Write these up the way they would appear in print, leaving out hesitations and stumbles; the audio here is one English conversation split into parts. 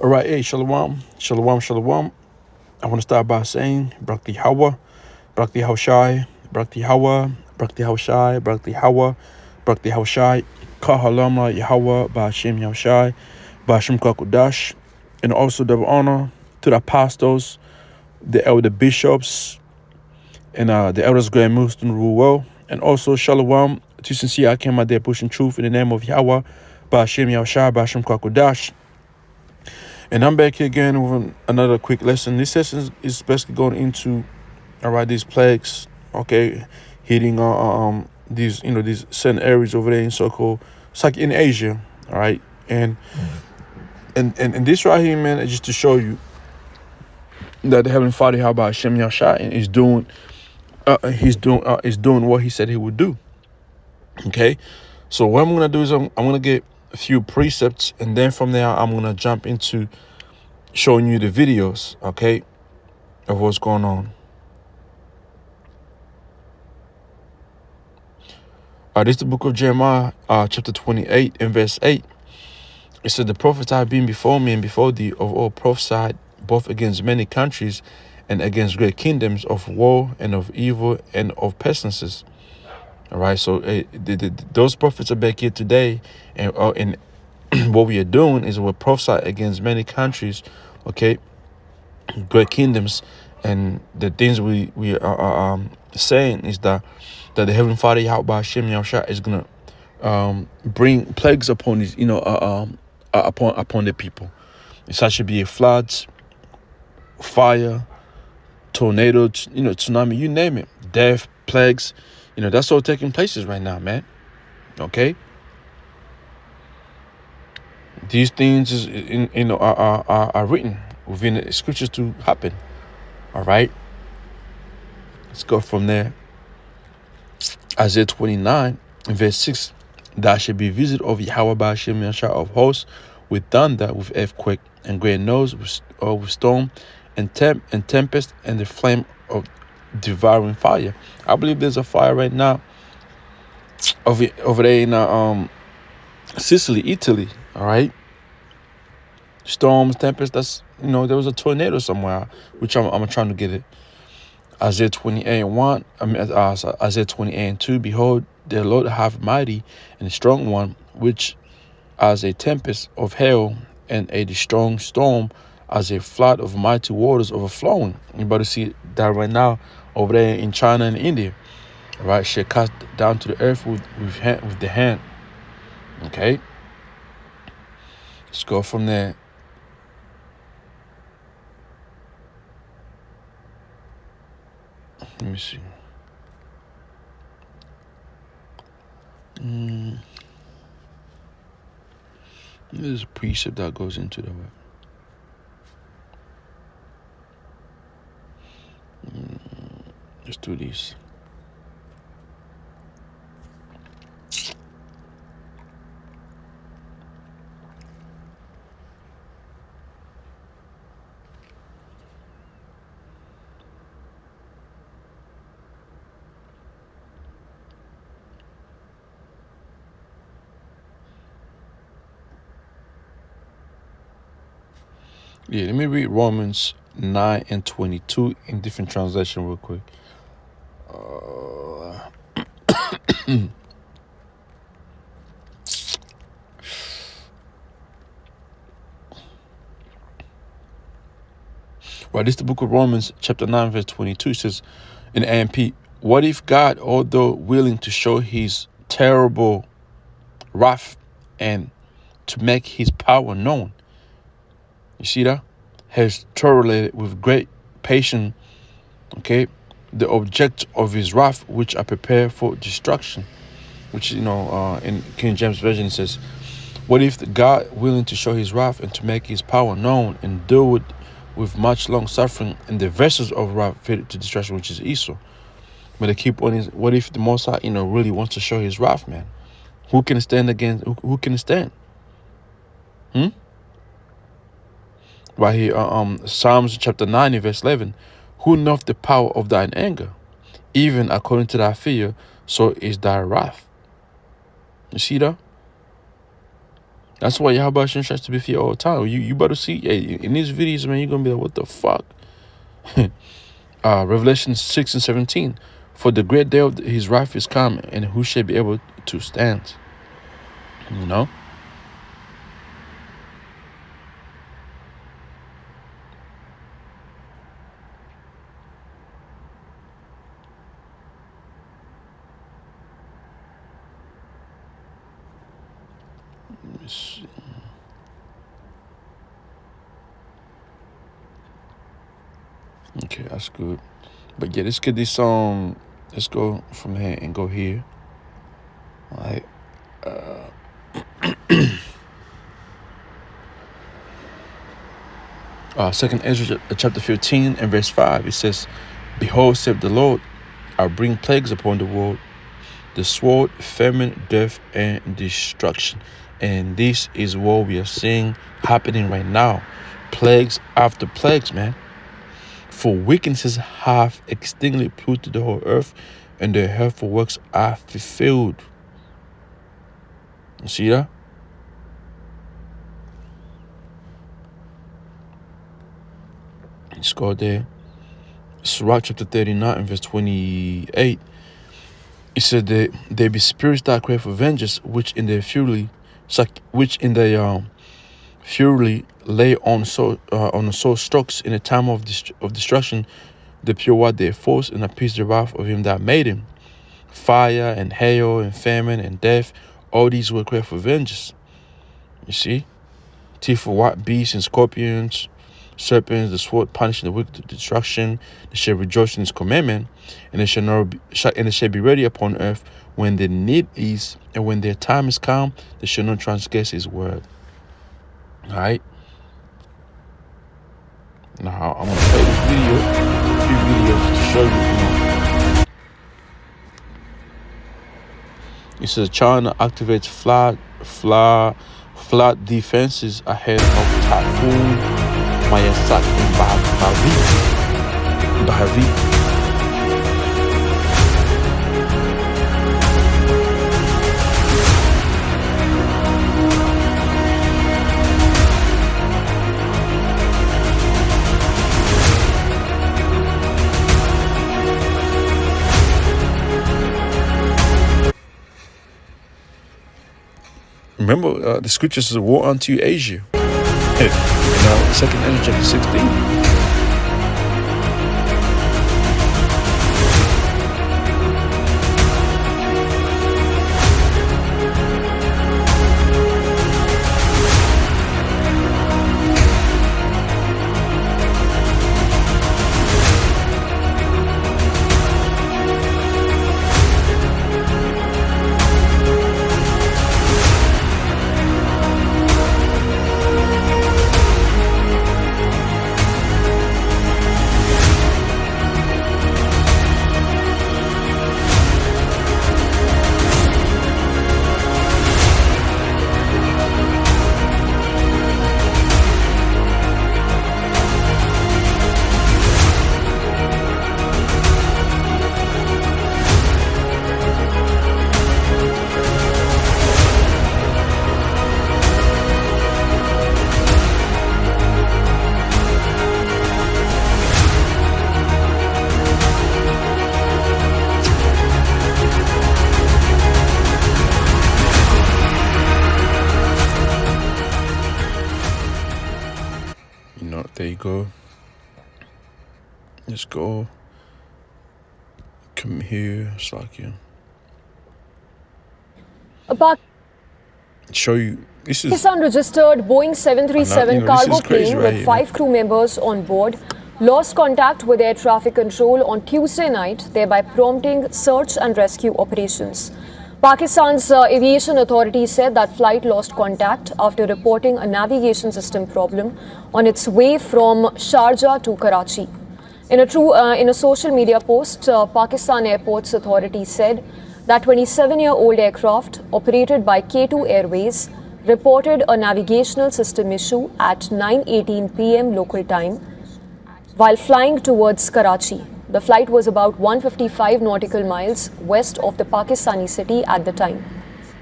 All right, hey, shalom, shalom, shalom. I want to start by saying, Brakti Hawa, Brakti Hawshai, Brakti Hawa, Brakti Hawshai, Brakti Hawa, Brakti Hawshai, Kahalama Yahweh, Ba'ashem Yahshai, Ba'ashem Kakudash, and also double honor to the apostles, the elder bishops, and the elders Grand Muslim rule well, and also shalom to sincere I came out there pushing truth in the name of Yahweh, Ba'ashem Yahshai, Ba'ashem Kakudash. And I'm back here again with another quick lesson. This lesson is basically going into, all right, these plagues, okay, hitting these these certain areas over there in so-called, it's like in Asia, all right, and this right here, man, is just to show you that the Heavenly Father, how about Shem Yahshai, is doing, is doing what He said He would do. Okay, so what I'm gonna do is I'm gonna get a few precepts, and then from there I'm gonna jump into showing you the videos, okay, of what's going on. This is the book of Jeremiah, chapter 28 and verse 8. It said, the prophets have been before me and before thee of all prophesied, both against many countries and against great kingdoms, of war and of evil and of pestilences. All right, so those prophets are back here today, and what we are doing is we're prophesying against many countries, okay, great kingdoms, and the things we are saying is that the Heavenly Father Yahweh Hashem Yahushua is gonna bring plagues upon these, upon the people. It should be a floods, fire, tornado, tsunami, you name it, death, plagues. That's all taking places right now, man. Okay. These things is are written within the scriptures to happen. All right. Let's go from there. Isaiah 29 verse 6. Thou shalt be visited of Yahweh Ba'ashem Yahshua of hosts, with thunder, with earthquake, and great noise, with storm, and tempest, and the flame of devouring fire. I believe there's a fire right now over there in Sicily, Italy. All right. Storms, tempest. That's there was a tornado somewhere, which I'm trying to get it. Isaiah 28 and 1. Isaiah 28 and 2. Behold, the Lord hath mighty and strong one, which as a tempest of hail and a strong storm, as a flood of mighty waters overflowing. You're about to see that right now over there in China and India. Right, shall cast down to the earth with the hand. Okay, let's go from there. Let me see. There's a precept that goes into that. Let's do these. Yeah, let me read Romans 9 and 22 in different translation real quick. Right, this is the book of Romans, chapter 9, verse 22. It says in AMP, what if God, although willing to show his terrible wrath and to make his power known, you see that, has tolerated with great patience, okay, the object of his wrath, which are prepared for destruction, which, in King James Version says, what if the God willing to show his wrath and to make his power known, and do it with much long suffering, and the vessels of wrath fitted to destruction, which is Esau. But they keep on is, what if the Most High, really wants to show his wrath, man? Who can stand against, who can stand? Right here, Psalms chapter 90, verse 11. Who knoweth the power of thine anger? Even according to thy fear, so is thy wrath. You see that? That's why Yahweh Hashem tries to be for you all the time. You better see, hey, in these videos, man, you're going to be like, what the fuck? Revelation 6 and 17. For the great day of his wrath is come, and who shall be able to stand? You know? Let me see. Okay, that's good. But yeah, let's get this let's go from here and go here. All right. Second Ezra chapter 15 and verse 5. It says, behold, saith the Lord, I bring plagues upon the world, the sword, famine, death, and destruction. And this is what we are seeing happening right now. Plagues after plagues, man. For wickednesses have extinctly polluted the whole earth, and their hurtful works are fulfilled. You see that? Let's go there. Sirach chapter 39 and verse 28. It said that there be spirits that crave for vengeance, which in their fury lay on the soul strokes in a time of destruction, the pure what their force and appease the wrath of him that made him. Fire and hail and famine and death, all these will crave for vengeance. You see? Teeth for wild beasts and scorpions, serpents, the sword punishing the wicked to destruction. They shall rejoice in his commandment, and they shall be ready upon earth when their need is, and when their time is come, they shall not transgress his word. All right. Now I'm gonna play this video, a few videos to show you. It says China activates flood defenses ahead of Typhoon Mayasak in Bahavi. Remember, the scriptures says, "Woe unto you, Asia." Second Ezra chapter 16. There you go. Let's go. Come here, Sakia. Show you. This is Pakistan registered Boeing 737 cargo plane with 5 crew members on board lost contact with air traffic control on Tuesday night, thereby prompting search and rescue operations. Pakistan's aviation authority said that flight lost contact after reporting a navigation system problem on its way from Sharjah to Karachi. In a social media post, Pakistan Airports Authority said that 27-year-old aircraft operated by K2 Airways reported a navigational system issue at 9:18 p.m. local time while flying towards Karachi. The flight was about 155 nautical miles west of the Pakistani city at the time.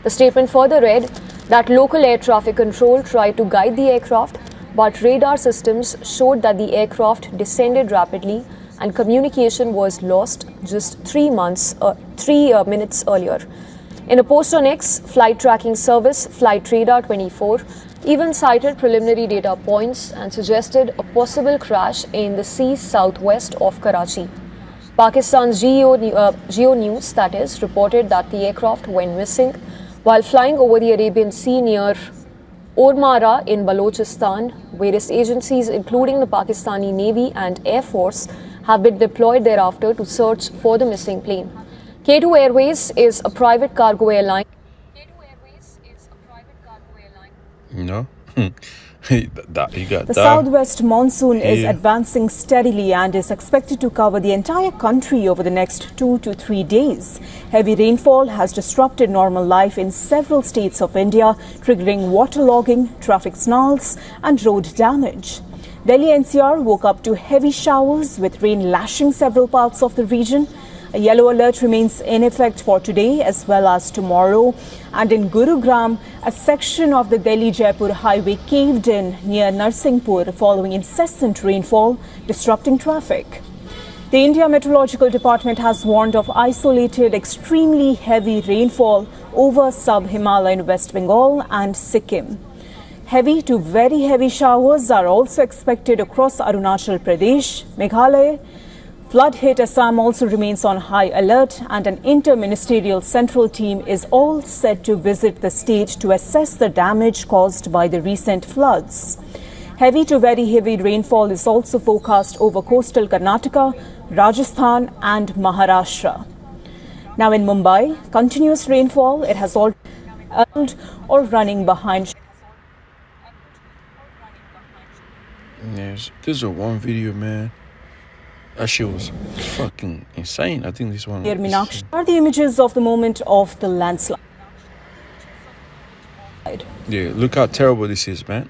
The statement further read, that local air traffic control tried to guide the aircraft, but radar systems showed that the aircraft descended rapidly and communication was lost just 3 minutes earlier. In a post on X, flight tracking service Flight Radar 24 even cited preliminary data points and suggested a possible crash in the sea southwest of Karachi. Pakistan's Geo News, that is, reported that the aircraft went missing while flying over the Arabian Sea near Ormara in Balochistan. Various agencies, including the Pakistani Navy and Air Force, have been deployed thereafter to search for the missing plane. K2 Airways is a private cargo airline. You know? You got The that. southwest monsoon is advancing steadily and is expected to cover the entire country over the next 2 to 3 days. Heavy rainfall has disrupted normal life in several states of India, triggering waterlogging, traffic snarls and road damage. Delhi NCR woke up to heavy showers with rain lashing several parts of the region. A yellow alert remains in effect for today as well as tomorrow. And in Gurugram, a section of the Delhi-Jaipur highway caved in near Narsinghpur following incessant rainfall, disrupting traffic. The India Meteorological Department has warned of isolated extremely heavy rainfall over sub-Himalayan West Bengal and Sikkim. Heavy to very heavy showers are also expected across Arunachal Pradesh, Meghalaya. Flood-hit Assam also remains on high alert, and an inter-ministerial central team is all set to visit the state to assess the damage caused by the recent floods. Heavy to very heavy rainfall is also forecast over coastal Karnataka, Rajasthan and Maharashtra. Now in Mumbai, continuous rainfall, it has all or running behind. Yes, this is one video, man. That shit was fucking insane. I think this one. Near Meenakshi are the images of the moment of the landslide. Yeah, look how terrible this is, man.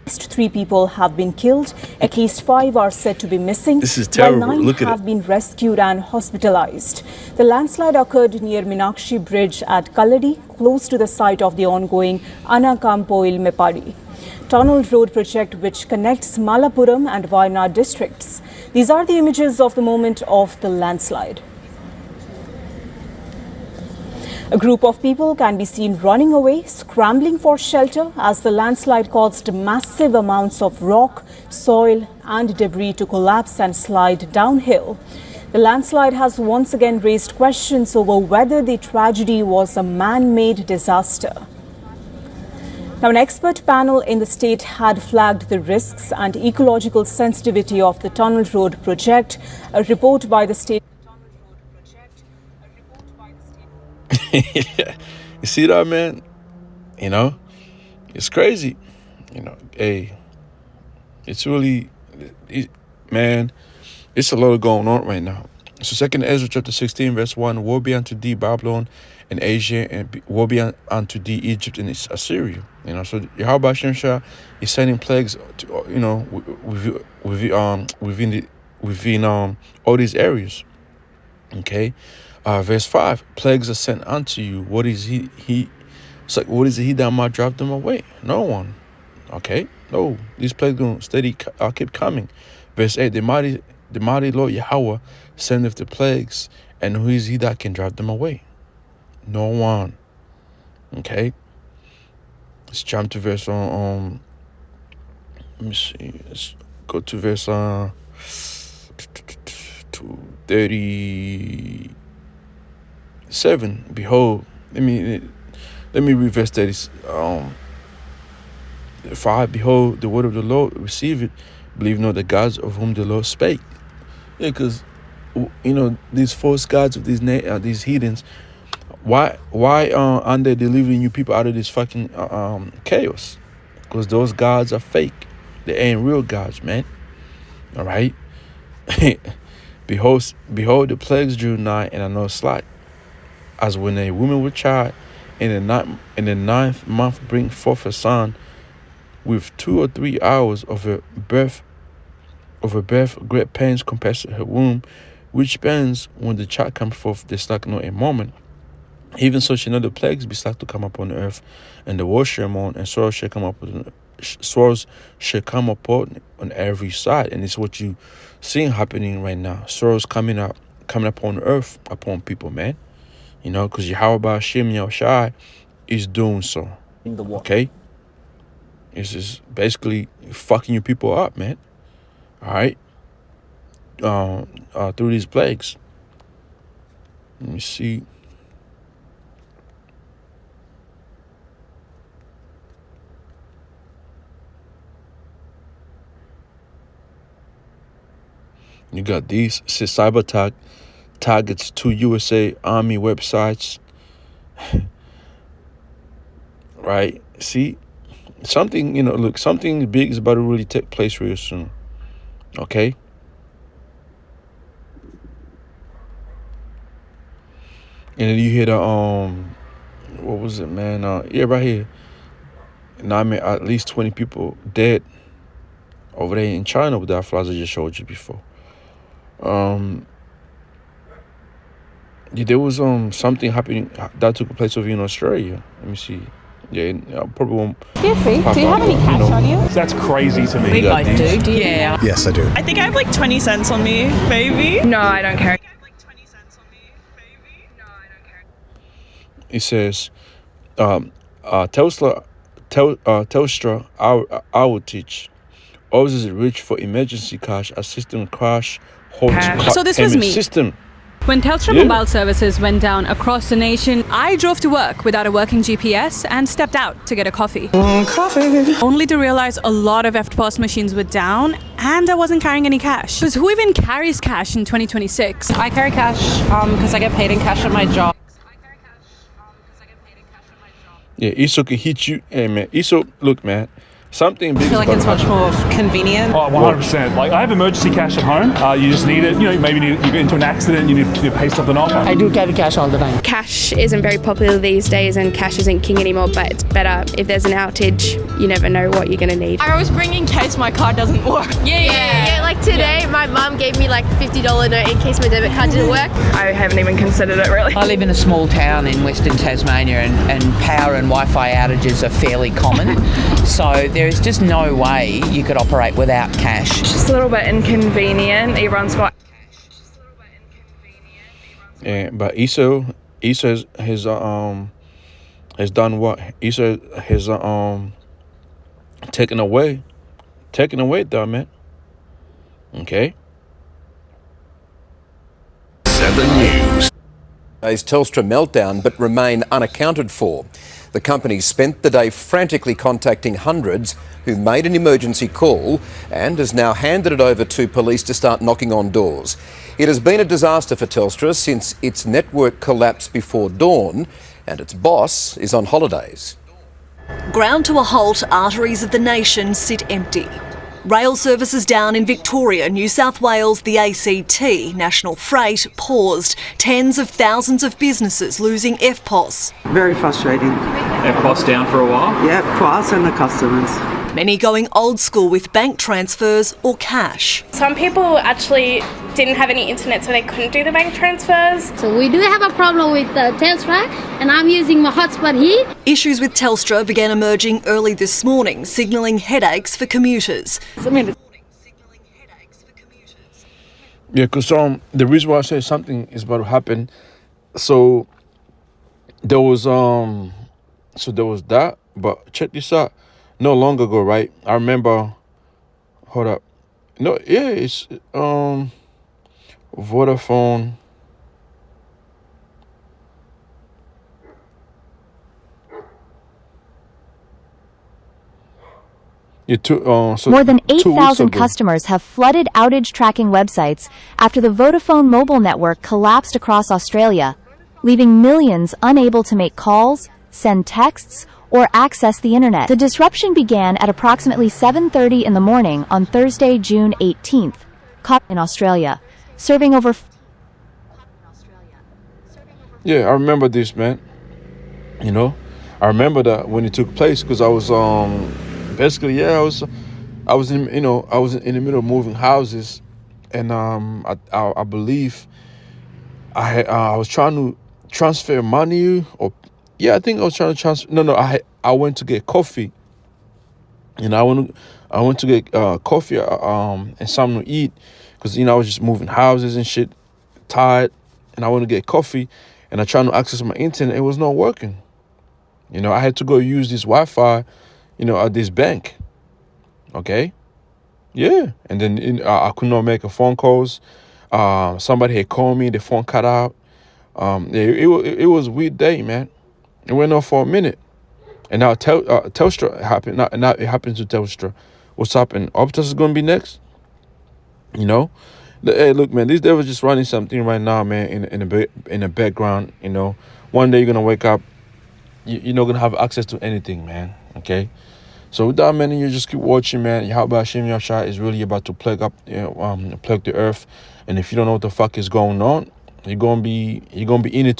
3 people have been killed. At least 5 are said to be missing. This is terrible. While 9 Look at have it. been rescued and hospitalized. The landslide occurred near Meenakshi Bridge at Kalladi, close to the site of the ongoing Anakampoil Mepadi tunnel road project, which connects Malappuram and Wayanad districts. These are the images of the moment of the landslide. A group of people can be seen running away, scrambling for shelter as the landslide caused massive amounts of rock, soil and debris to collapse and slide downhill. The landslide has once again raised questions over whether the tragedy was a man-made disaster. Now, an expert panel in the state had flagged the risks and ecological sensitivity of the tunnel road project. A report by the state. You see that, man? You know, it's crazy. You know, hey, it's really, man, it's a lot going on right now. So 2 Ezra chapter 16 verse 1, woe be unto thee, Babylon and Asia, and woe be unto thee, Egypt and Assyria. You know, so Yahweh Shemshah is sending plagues to, you know, within all these areas. Okay, verse 5, plagues are sent unto you. What is he? It's like, what is he that might drive them away? No one. Okay, no, these plagues gonna steady keep coming. Verse 8, the mighty Lord Yahweh sendeth the plagues, and who is he that can drive them away? No one. Okay. Let's jump to verse let me see. Let's go to verse 37. Behold, let me read verse 5. Behold, the word of the Lord, receive it. Believe not the gods of whom the Lord spake. Yeah, because you know these false gods of these heathens. Why aren't they delivering you people out of this fucking chaos? Because those gods are fake. They ain't real gods, man. All right. Behold, the plagues drew nigh, and are no slack. As when a woman with child in the ninth month bring forth a son, with 2 or 3 hours of her birth, great pains compass her womb, which pains when the child comes forth, they slack not a moment. Even so, shall know the plagues be start to come upon the earth, and the war shall mourn, and sorrows shall come upon on every side. And it's what you seeing happening right now. Sorrows coming upon earth, upon people, man. You know, because Yahweh Hashem Yahushai is doing so. Okay? It's just basically fucking you people up, man. All right? Through these plagues. Let me see. You got these. It says cyber attack targets 2 USA Army websites. Right? See? Something, look, something big is about to really take place real soon. Okay? And then you hear the, what was it, man? Yeah, right here. Now, I mean, at least 20 people dead over there in China with that floods I just showed you before. Yeah, there was something happening that took place over in Australia. Let me see. Yeah, I probably won't. Feel free. Do you have any cash on you? That's crazy to me. We both do. Yeah. Yes, I do. I think I have like 20 cents on me, maybe. No, I don't carry. It says, Telstra outage. Always reach for emergency cash as system crash holds So this was me. System. When Telstra mobile services went down across the nation, I drove to work without a working GPS and stepped out to get a coffee. Only to realize a lot of EFTPOS machines were down and I wasn't carrying any cash. Because who even carries cash in 2026? I carry cash because I get paid in cash at my job. Yeah, ISO can hit you. Hey, man. ISO, look, man. Something big. I feel like it's much more convenient. Oh, 100%. Like, I have emergency cash at home. You just need it. Maybe you get into an accident, you need to pay something off. I do carry cash all the time. Cash isn't very popular these days and cash isn't king anymore, but it's better if there's an outage. You never know what you're going to need. I always bring in case my card doesn't work. Yeah, like today, my mum gave me like $50 note in case my debit card didn't work. I haven't even considered it really. I live in a small town in Western Tasmania and power and Wi-Fi outages are fairly common. So there's just no way you could operate without cash. Just a little bit inconvenient. Everyone's got Yeah, but ISO has done what? ISO has taken away that, man. Okay. 7 News. Today's Telstra meltdown but remain unaccounted for. The company spent the day frantically contacting hundreds who made an emergency call and has now handed it over to police to start knocking on doors. It has been a disaster for Telstra since its network collapsed before dawn and its boss is on holidays. Ground to a halt, arteries of the nation sit empty. Rail services down in Victoria, New South Wales, the ACT, National Freight paused. Tens of thousands of businesses losing EFTPOS. Very frustrating. EFTPOS down for a while? Yeah, for us and the customers. Many going old school with bank transfers or cash. Some people actually didn't have any internet, so they couldn't do the bank transfers. So we do have a problem with Telstra, and I'm using my hotspot here. Issues with Telstra began emerging early this morning, signalling headaches for commuters. Yeah, because the reason why I say something is about to happen. So there was that, but check this out. No long ago, right? I remember. Hold up. No, yeah, it's Vodafone. More than 8,000 customers have flooded outage tracking websites after the Vodafone mobile network collapsed across Australia, leaving millions unable to make calls, send texts, or access the internet. The disruption began at approximately 7:30 in the morning on Thursday, June 18th, caught in Australia, serving over. Yeah, I remember this, man. I remember that when it took place because I was basically, I was in the middle of moving houses, and I believe I was trying transfer money, or yeah, I think I was trying to transfer. No, I went to get coffee. I went to get coffee and something to eat, because I was just moving houses and shit, tired, and I went to get coffee, and I tried to access my internet. It was not working. I had to go use this Wi-Fi, at this bank. Okay, yeah, and then I could not make a phone calls. Somebody had called me, the phone cut out. It was a weird day, man. It went on for a minute. And now Telstra happened. Now it happens to Telstra. What's happening? Optus is going to be next. Hey, look, man, they were just running something right now, man, in the background. One day you're going to wake up, you're not going to have access to anything, man. Okay? So with that, man, you just keep watching, man. Yahweh Hashem Yahshua is really about to plug the earth. And if you don't know what the fuck is going on, you're gonna be in it